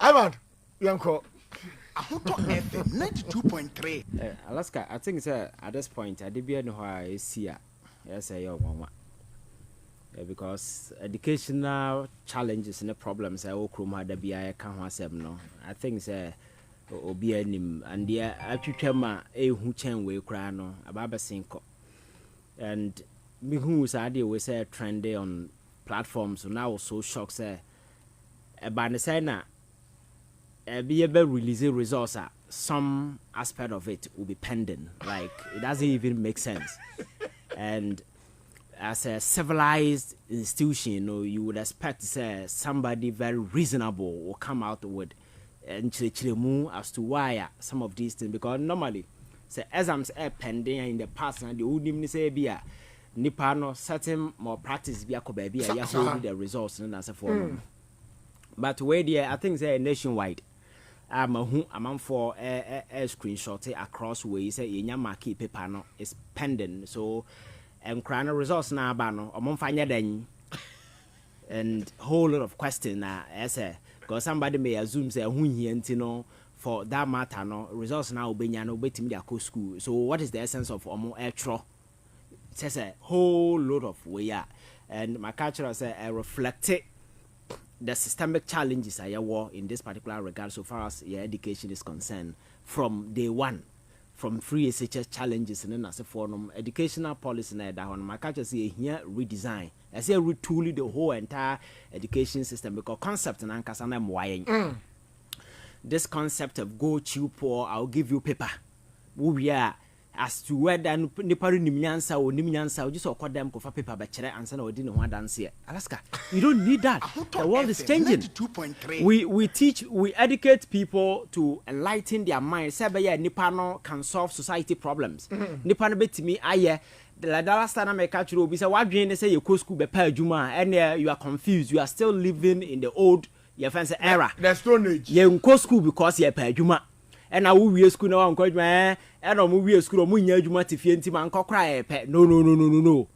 Ivan, Yanko. Ahoto FM 92.3. Alaska, I think at this point I did be know how I see it. Yes, I mama. Because educational challenges and the problems I will come out be I can't have no. I think obi anim and there atwetwama ehu chen we kra no ababa sinko. And me who is idea we say trendy on platforms so now so shock say ba ne say na be able release results some aspect of it will be pending, like it doesn't even make sense. And as a civilized institution, you know, you would expect say somebody very reasonable will come out with and as to why some of these things, because normally say exams are pending in the past and the would even say be nipa no certain more practice be a baby ya hold the results and as a form. But where there I think say nationwide I'm for a screenshot across ways say in your market paper no is pending, so crown results now bano or find then and whole lot of question as a because somebody may assume say who he no for that matter no results now be no betim their school. So what is the essence of etro? It says a whole lot of way and my culture say reflect the systemic challenges I war in this particular regard so far as your education is concerned from day one, from free SHS challenges and then as a form educational policy that on my culture say here redesign. I say retooling the whole entire education system because concept and ankasana this concept of go cheap or I'll give you paper. We are as to whether nipari nimnyansa or nimnyansa just or them for paper but answer or didn't want dance here. Alaska, you don't need that. The world is changing. We educate people to enlighten their minds. Say Nipano can solve society problems. Nipano bet me aye the last time I catch you be say what dream they say you go school be per juma and you are confused. You are still living in the old fancy era. The Stone Age. You go school because you per juma. And I will be a school now encourage man and I will be a school munya juma tifienti man cry no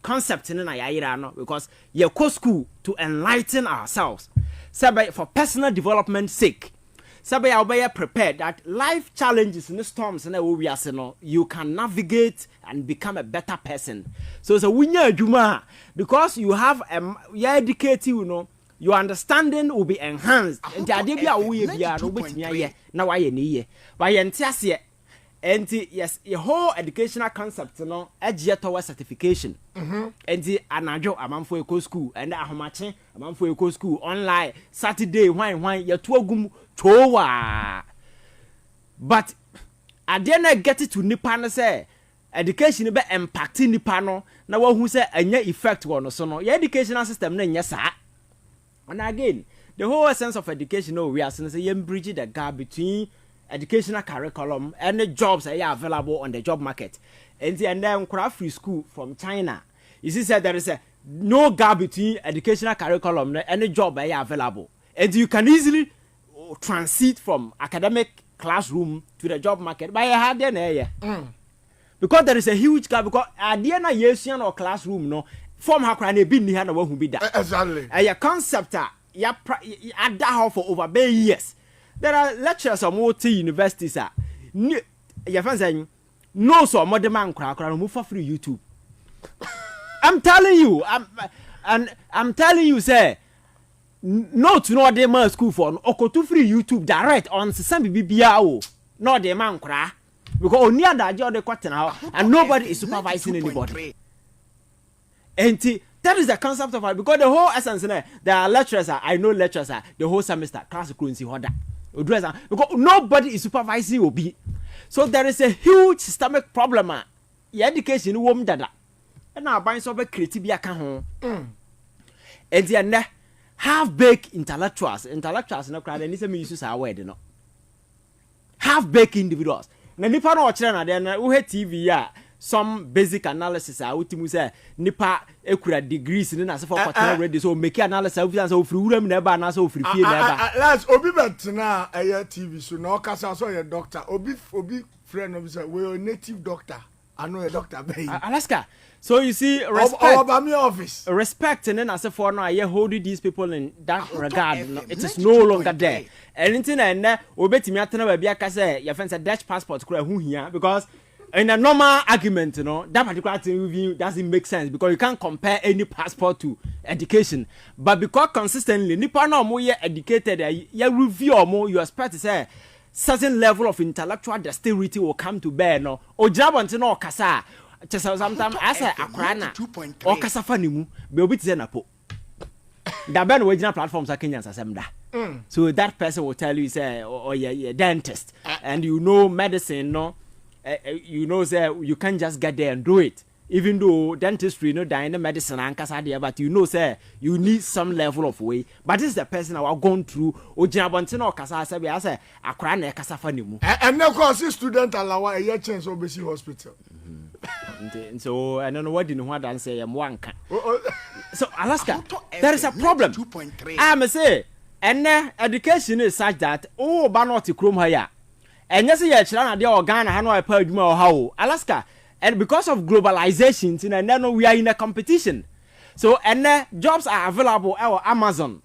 concept in na because you go school to enlighten ourselves sabe for personal development sake sabe I will be prepared that life challenges in the storms and we are no you can navigate and become a better person. So it's a munya juma because you have you educate you know your understanding will be enhanced. And the idea we be now why ye why entiase and yes your whole educational concept no edge towards certification and the anajo amanfo eco school and ahomache amanfo eco school online Saturday wine your tuagum chowa but I didn't get it to nipa no say education be impacting nipa no na wa hu say anya effect wono so no your educational system na nya saa. And again, the whole essence of education, we are saying you bridge the gap between educational curriculum and the jobs that are available on the job market. And then craft free school from China. You see, there is no gap between educational curriculum and the job that are available. And you can easily transit from academic classroom to the job market by a hard day. Because there is a huge gap. Because at the end of the or classroom, no. Form how can be near the one who be that. Exactly. A concept ya that for over years. There are lecturers of multi universities your friends saying no so modern man crack move for free YouTube. I'm telling you, I'm telling you, say no to no demand school for or to free YouTube direct on some BBAO. No demand crack because near that job the quarter now and nobody is supervising anybody. And that is the concept of it because the whole essence there are lecturers I know lecturers the whole semester class currency order because nobody is supervising obi. So there is a huge systemic problem your education wom dada and now buying so be creative aka ho and then half baked intellectuals no crowd and me use our word no half baked individuals na nipa no ochire na then we TV some basic analysis ultimu say nipa ekura degrees ni na se for quarter ready so make analysis so free wuram na ba na so free fie na ba last obi bet na TV so na okasa so your doctor obi friend of say we native doctor I know a doctor bay. Alaska. So you see, respect, and then as a for now, I hold these people in that regard. It is no longer there. Anything and we bet me at no be a say your friends a Dutch passport who here because in a normal argument, you know, that particular thing review doesn't make sense because you can't compare any passport to education. But because consistently, nipa no more educated, you review or more, you expect to say certain level of intellectual dexterity will come to bear. No, or job until no kasa. Sometimes I say akrana or kasafanimu be obi tze napo da ben original platforms are Kenyans asem da so that person will tell you say oh yeah dentist and you know medicine no you know say you can't just get there and do it even though dentistry no die in the medicine and kasa there but you know say you need some level of way but this is the person I was going through original bontin or kasa say I say akrana kasafanimu and now cause student allow a year chance obesi hospital. And so I don't know what you know what I say. I'm one. So Alaska, there is a problem. I must say, and education is such that banoti chrome here. And yes, yeah, China, the organa, I know I pay more how Alaska, and because of globalization, and then we are in a competition. So and jobs are available at Amazon.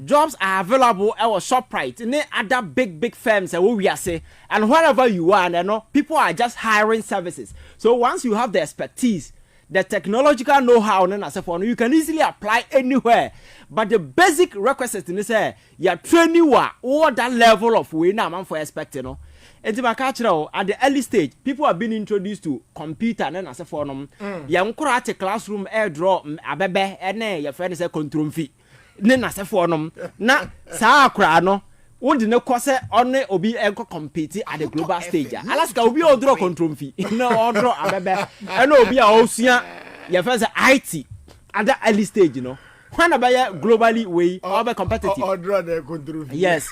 Jobs are available at ShopRite and other big firms and we are say and wherever you are and know people are just hiring services. So once you have the expertise, the technological know-how and as you can easily apply anywhere. But the basic requisite in say you training or that level of way now man for expecting no. And at the early stage, people have been introduced to computer and as a form. You at a classroom air draw abebe and your friend is a control fee. Nena se for nom na saa akra no wo de ne kose one obi enko compete at the global stage Alaska obi o draw control fee na o draw abebe and obi a osua your first IT at the early stage you know when about globally way or be competitive or draw the control fee yes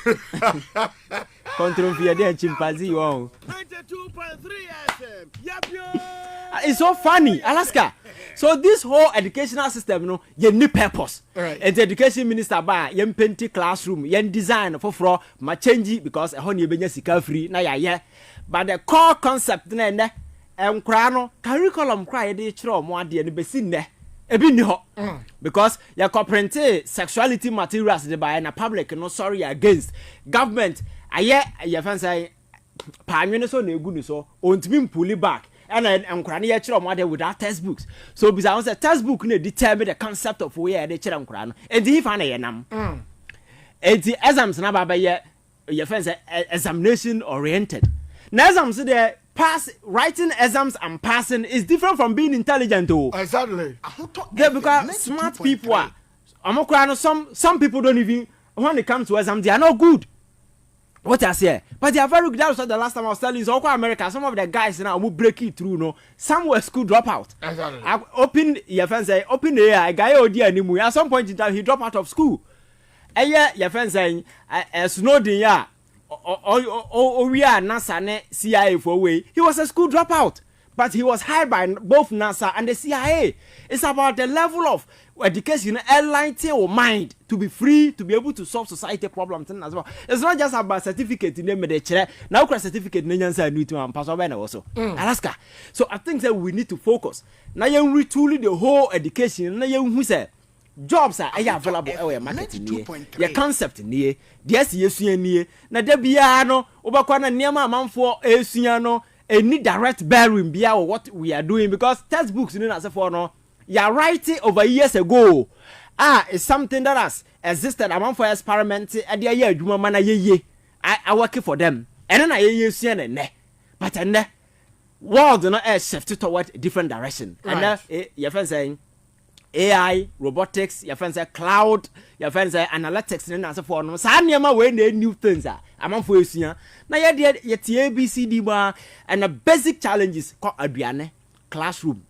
control fee dey chimpanzee wow 92.3 FM yep yo it's so funny Alaska. So this whole educational system, you know, you need purpose. Right. And the education minister ba yen painting classroom, yen design for ma change because a honey benya sika free na ya. But the core concept na krano curriculum cry de chro mo ade ne besi ne. Ebi ni ho. Because ya print sexuality materials de by na public no sorry against government. Aye ya fan say pa anwene so na egu ni so ontimi pull back. And Krani Yachro without textbooks. So besides a textbook determine the concept of where they chiram Krano. And if I am and the exams now by your friends examination oriented. Now exams there pass writing exams and passing is different from being intelligent too. Exactly. They because smart people are some people don't even when it comes to exams they are not good. What I say, but they are very good. That was the last time I was telling you. So, America, some of the guys now will break it through. No, some were school dropout. Exactly. I open your friend say, open the air. Guy, oh dear, anymore. At some point in time, he dropped out of school. And yeah, your friend saying, Snowden, yeah, we are NASA ne CIA for way. He was a school dropout, but he was hired by both NASA and the CIA. It's about the level of education, enlighten your mind to be free, to be able to solve society problems as well. It's not just about certificate in the chair. Now, certificate in the new to pass over also. Alaska. So I think that we need to focus. Now you retool the whole education. Now you who say jobs are available our market near your concept near yes near na debiano obakwana niama manfo esuano any direct bearing bia what we are doing because textbooks in as for no you are writing over years ago is something that has existed among for experiment and the year you man I work for them and then I but and world not shifted toward a different direction and your friend saying AI, robotics, your friends say cloud, your friends say analytics, and as for no. Sanyama when they new things are. I'm on for you. Now yet ABCD bar and the basic challenges called Adriane classroom.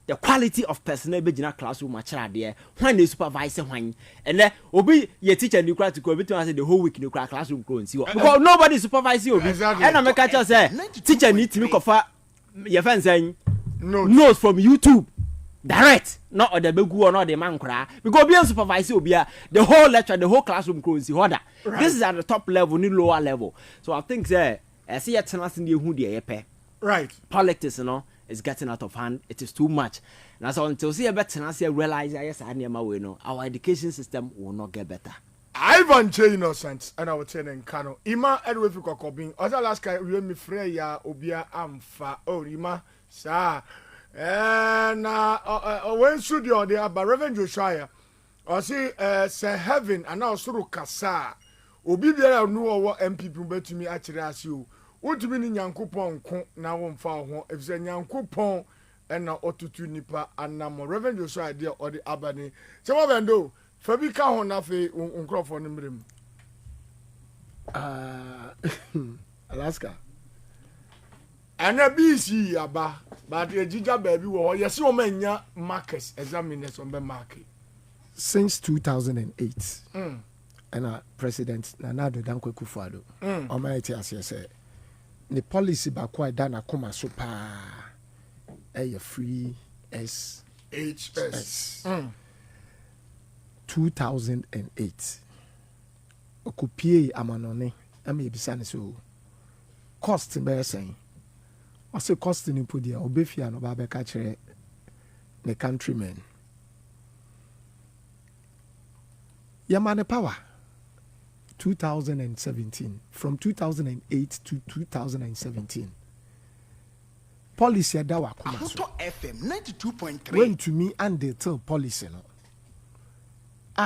The quality of personnel be in a classroom much there. When they supervise when and then obi your teacher and you cry to go between the whole week in the classroom go and see what because nobody supervise you. Exactly. And I make a say teacher need to look for your friends saying notes from YouTube. Direct, not the begu or not the man cry. Because be a supervisor, be the whole lecture, the whole classroom close. Right. This is at the top level, need lower level. So I think I see a tennis in the hoodie, right? Politics, you know, it's getting out of hand. It is too much. And so until see a better and I realize yes, I need my way. No, our education system will not get better. Ivan J innocent and I would say in Kano. Ima Edwin Fikokobin. Other last guy we me Freya Obia Amfa. Oh Ima sa. And when studio there but Reverend Joshua. I see say heaven and now suru kasa. Obi biara nu owo MPP betumi akire ase o. Wotumi ni Nyankopon ko na wo mfa ho. Efise Nyankopon na otutu nipa anam Reverend Joshua idea or the abani. Se mo bendo Fabi ka ho na fe nkrofo no mrem. Alaska. Ana BC aba, but ejija baby wo yesi o manya markets examiners on be market since 2008. And President Nana Addo Dankwa Akufo-Addo o ma eti ase say the policy ba kwa da na koma so pa free HS 2008 okupie amanone am ebisa ne so cost be saying o say cost ni podia obefia no ba be ka kire the countrymen yamane power 2017 from 2008 to 2017 policy da wa kuma so FM 92.3 when to me and they tell policy no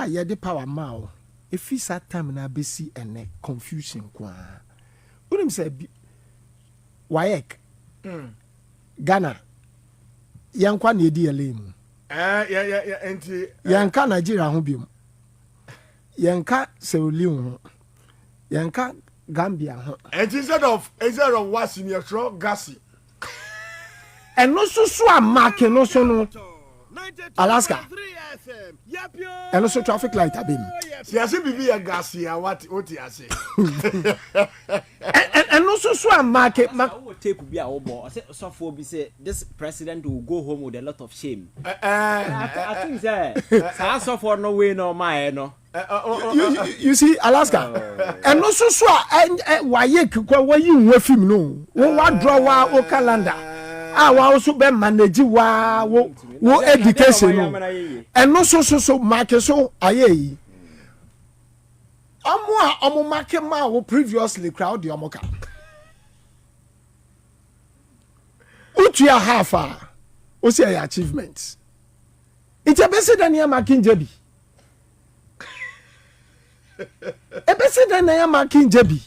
ya the power mao if it's that time na be see ene confusion kwa unim say waek Ghana yankwa na edi elemu enti yanka Nigeria ho biom yanka Sierra ho yanka Gambia ho and instead of what's in your throat gassy and no so a mark no so no Alaska and also traffic light abim see bibi ya gassy what you say and no so a market tape be a obo so for be say this president will go home with a lot of shame. I think say so for no way no my no. You see Alaska and no so why you film no what draw wa calendar wa also be manage wa wo education no and no so market so aye omo market ma wo previously crowd the omoka utia half o say achievements it a best than your marking jebi e best than your marking jebi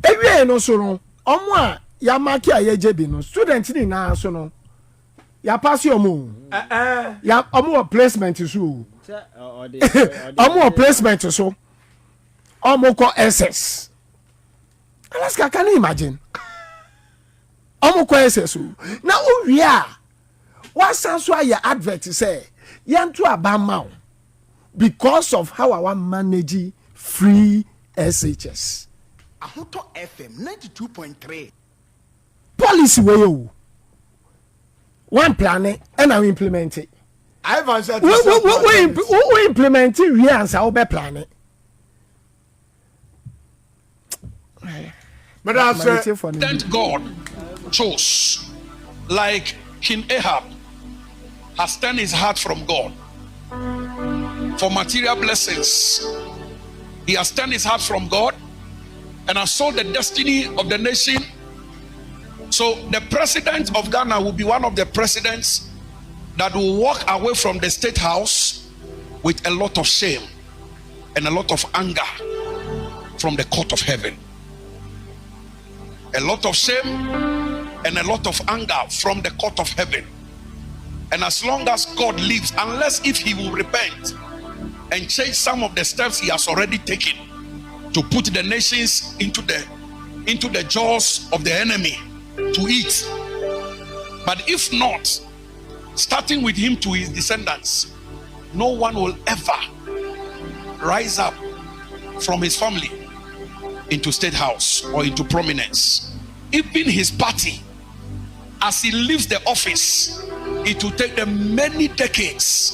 ewie no so no omo a ya mark ya jebi no student ni na so no ya pass omo ya omo placement so omo placement so omo ko SS Alaska can you imagine omo ko SS na o wi a wa san so ya advert say yanto abama because of how our manage free SHS Ahoto FM 92.3 policy way you one plan and I implement it. Ivan said we implement it we answer our plan it. But I said Thank God chose like King Ahab has turned his heart from God for material blessings. He has turned his heart from God and has sold the destiny of the nation. So the president of Ghana will be one of the presidents that will walk away from the state house with a lot of shame and a lot of anger from the court of heaven. A lot of shame and a lot of anger from the court of heaven. And as long as God lives, unless if he will repent and change some of the steps he has already taken to put the nations into the jaws of the enemy to eat. But if not, starting with him to his descendants, no one will ever rise up from his family into state house or into prominence. Even his party, as he leaves the office, it will take them many decades.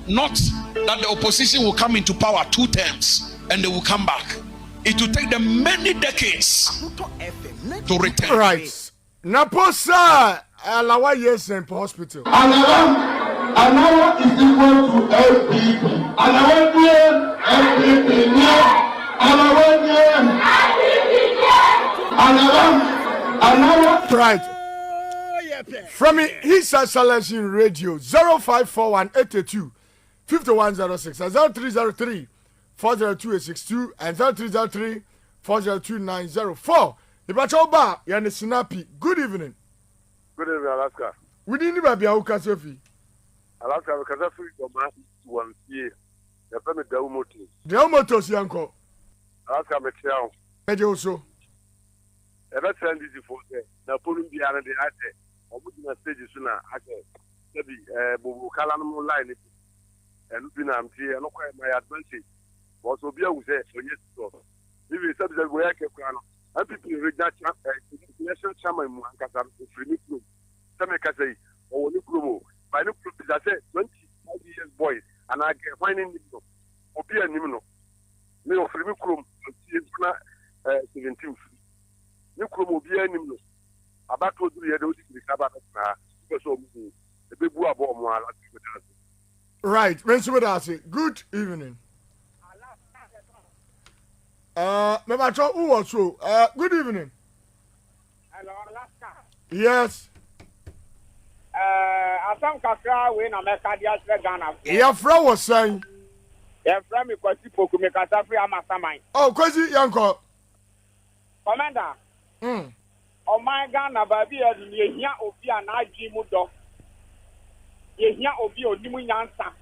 Not that the opposition will come into power 2 terms and they will come back. It will take them many decades to return. right. Naposa Alawa Yesen Hospital. Alawa is equal to LPP. Alawa name LPP name. Alawa name Alawa. Right. From his selection radio 054182 5106 and 0303 402 and 0303 402 Ibachoba yani snappy. Good evening. Good evening, Alaska. We didn't even be a Sophie. Alaska, because I feel your man one year. The family Daumoto. The Omotos Yanko. Alaska, Mexiao. Eddie also. Ever send this for the pulling behind the ate. I would not stage sooner. I said, maybe Bubu Kalanamo line and Pinam tea and my advantage. Was Obia who said, so yes, so. If you said that we are Kekano. And people read that national chairman Muankasa free room. Some say, oh, look, by look, I said 25 years boy, and I get finding Nimo. Obia Nimino. No free room, 17th. No chrome Obia Nimino. About to do the other because of the big boy more. Right, good evening. Who was so? Good evening. Hello, Alaska. Yes. Asam kakra we na meka dia sre Ghana. Your friend was saying. Your friend me kwasi poku me kasa free amasaman. Oh, kwasi yanko. Commander. Oh my Ghana baby ye hia obi na adwi mu do. Ye hia obi onimu nyansa.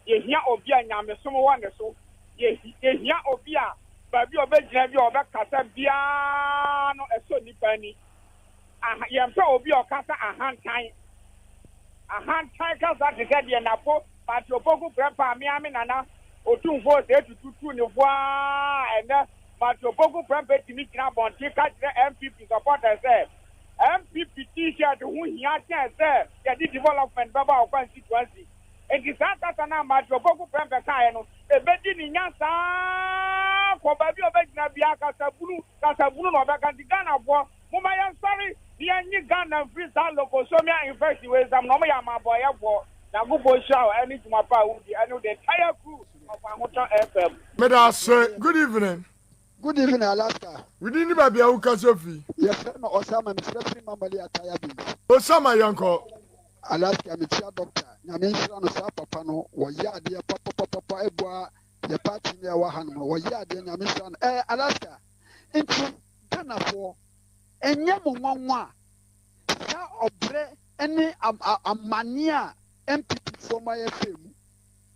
Ye hia obi anyamesom wo ne so. Ye hia obi a baby obegyina bi obekasa bia no eso nipa ni yempe obi okasa ahantan kasa de de na po patropoku prepa mi nana otumfo de tutu ni voa ene patropoku prepa timi kina bonti ka kire MPP supporters MPP t-shirt hu hia chen se ye development baba o constituency enti santa na patropoku prepa kai no ebedi ni nyansa ko baby obegyina bia kasabunu no obeka di Ghana bo mama yan sorry the any Ghana free that locosomia invest with them no ya maboy bo na go bo show any to my pa udi and the entire crew of Amoto FM. Medas, good evening. Good evening, Alaska. We didn't even be a Uka Sophie. Yes, no, Osama, Mr. Mamali Ataya. Osama Yanko. Alaska, I'm a doctor. Namin Papa, was ya dear Papa Eboa, the party near Wahan, was ya dear Namin Alaska. Into Ghana for and Yamu ya obre any mania MPP for my FM.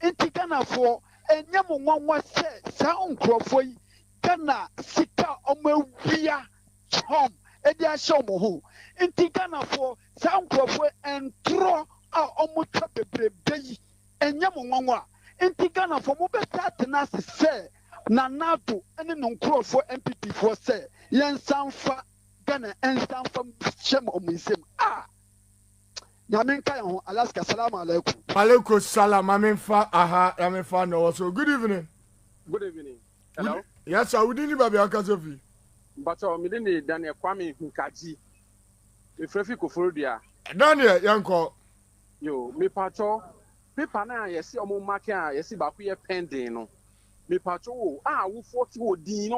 Into Ghana for and Yamu say sound crofoi Ghana sika omewia chom edia shomo into Ghana for sound crofoi and throw omuta bebrebe and Yamu into Ghana for mobile tenacity say na nato any non crofoi MPP for say yen sanfa Ghana and sanfa shem omisem Nyamenka ho Alaska salam alaikum. Alaikum salam amenfa no so good evening. Good evening. Hello. Yes, I wouldn't be a Sophie. But me didn't Daniel Kwame Nkaji. If Refi Kofodia. Daniel Yanko. Yo, me pacho. Paper na yesi omo market yesi ba ku ye pending no. Me pacho wo 40 wo din no.